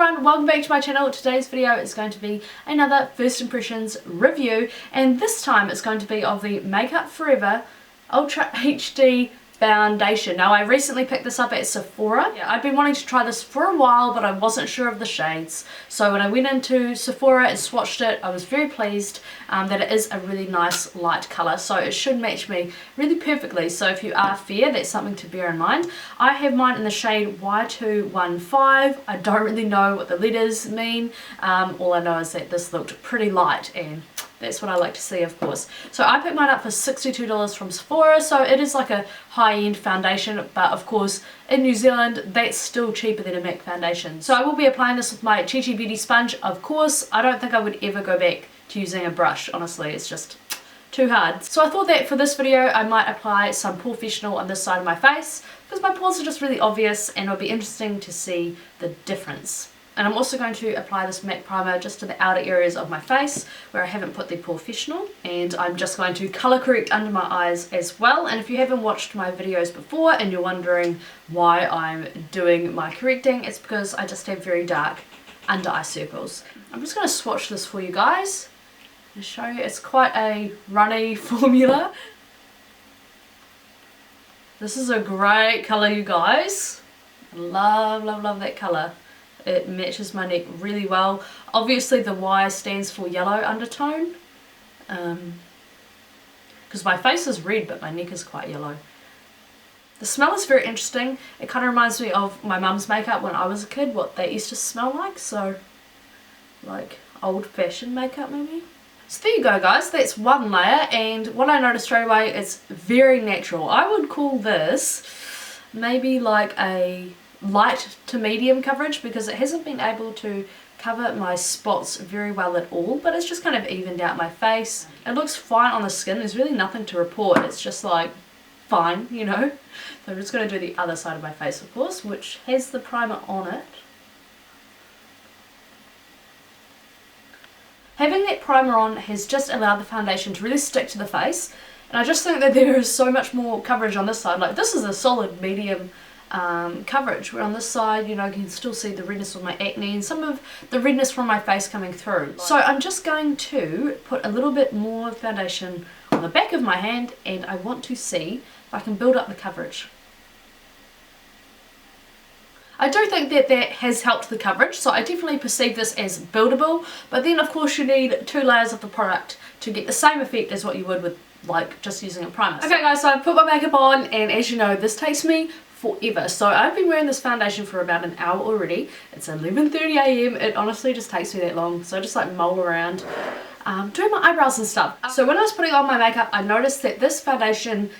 everyone, welcome back to my channel. Today's video is going to be another first impressions review, and this time it's going to be of the Makeup Forever Ultra HD foundation. Now, I recently picked this up at Sephora. I've been wanting to try this for a while, but I wasn't sure of the shades. So when I went into Sephora and swatched it, I was very pleased that it is a really nice light colour. So it should match me really perfectly. So if you are fair, that's something to bear in mind. I have mine in the shade Y215. I don't really know what the letters mean. All I know is that this looked pretty light, and that's what I like to see, of course. So I picked mine up for $62 from Sephora, so it is like a high-end foundation, but of course in New Zealand that's still cheaper than a MAC foundation. So I will be applying this with my Chi Chi Beauty sponge, of course. I don't think I would ever go back to using a brush, honestly, it's just too hard. So I thought that for this video I might apply some Professional on this side of my face, because my pores are just really obvious and it'll be interesting to see the difference. And I'm also going to apply this matte primer just to the outer areas of my face where I haven't put the Professional. And I'm just going to colour correct under my eyes as well. And if you haven't watched my videos before and you're wondering why I'm doing my correcting, it's because I just have very dark under eye circles. I'm just going to swatch this for you guys and show you. It's quite a runny formula. This is a great colour, you guys. I love, love, love that colour. It matches my neck really well. Obviously the Y stands for yellow undertone, because my face is red but my neck is quite yellow. The smell is very interesting. It kind of reminds me of my mum's makeup when I was a kid, what they used to smell like, so like old-fashioned makeup maybe. So there you go, guys, that's one layer, and what I noticed straight away is very natural. I would call this maybe like a light to medium coverage, because it hasn't been able to cover my spots very well at all, but it's just kind of evened out my face. It looks fine on the skin. There's really nothing to report. It's just like fine, you know. So I'm just going to do the other side of my face, of course, which has the primer on it. Having that primer on has just allowed the foundation to really stick to the face, and I just think that there is so much more coverage on this side. Like, this is a solid medium coverage, where on this side, you know, you can still see the redness of my acne and some of the redness from my face coming through. So I'm just going to put a little bit more foundation on the back of my hand, and I want to see if I can build up the coverage. I do think that that has helped the coverage, so I definitely perceive this as buildable, but then of course you need 2 layers of the product to get the same effect as what you would with like just using a primer. Okay guys, so I've put my makeup on, and as you know, this takes me forever. So I've been wearing this foundation for about an hour already. It's 11:30 AM. It honestly just takes me that long. So I just like mull around doing my eyebrows and stuff. So when I was putting on my makeup, I noticed that this foundation,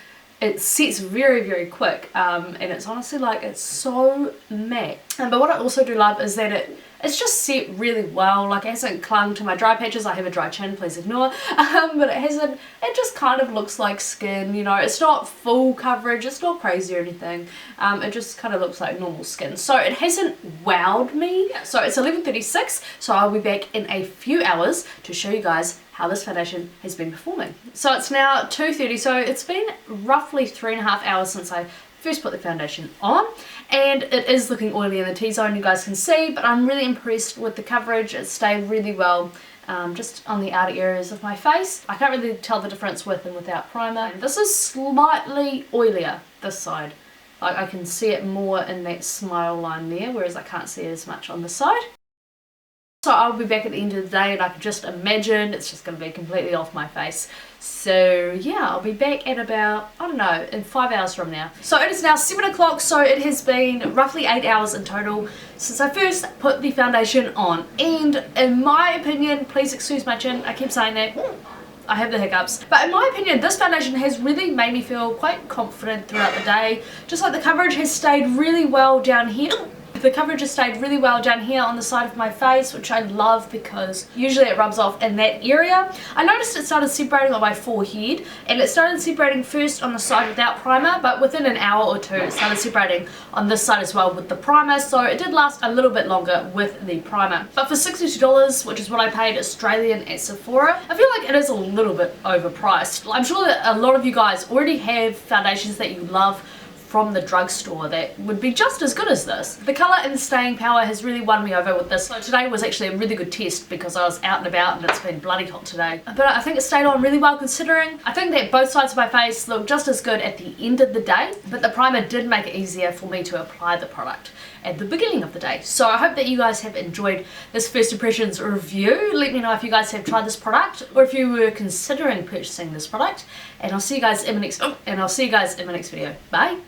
it sets very, very quick, and it's honestly like, it's so matte. But what I also do love is that it's just set really well. Like, it hasn't clung to my dry patches. I have a dry chin, please ignore. But it just kind of looks like skin, you know. It's not full coverage, it's not crazy or anything. It just kind of looks like normal skin. So it hasn't wowed me. So it's 11:36, so I'll be back in a few hours to show you guys how this foundation has been performing. So it's now 2:30, so it's been roughly 3.5 hours since I first put the foundation on, and it is looking oily in the T-zone, you guys can see, but I'm really impressed with the coverage. It stayed really well just on the outer areas of my face. I can't really tell the difference with and without primer. This is slightly oilier, this side. Like, I can see it more in that smile line there, whereas I can't see it as much on this side. So I'll be back at the end of the day, and I can just imagine it's just going to be completely off my face. So yeah, I'll be back at about, I don't know, in 5 hours from now. So it is now 7 o'clock, so it has been roughly 8 hours in total since I first put the foundation on. And in my opinion, please excuse my chin, I keep saying that, I have the hiccups. But in my opinion, this foundation has really made me feel quite confident throughout the day. Just like the coverage has stayed really well down here. The coverage has stayed really well down here on the side of my face, which I love because usually it rubs off in that area. I noticed it started separating on my forehead, and it started separating first on the side without primer, but within an hour or two it started separating on this side as well with the primer, so it did last a little bit longer with the primer. But for $62, which is what I paid Australian at Sephora, I feel like it is a little bit overpriced. I'm sure that a lot of you guys already have foundations that you love from the drugstore that would be just as good as this. The colour and the staying power has really won me over with this. So today was actually a really good test because I was out and about and it's been bloody hot today. But I think it stayed on really well considering. I think that both sides of my face look just as good at the end of the day, but the primer did make it easier for me to apply the product at the beginning of the day. So I hope that you guys have enjoyed this first impressions review. Let me know if you guys have tried this product or if you were considering purchasing this product, and I'll see you guys in my next video. Bye.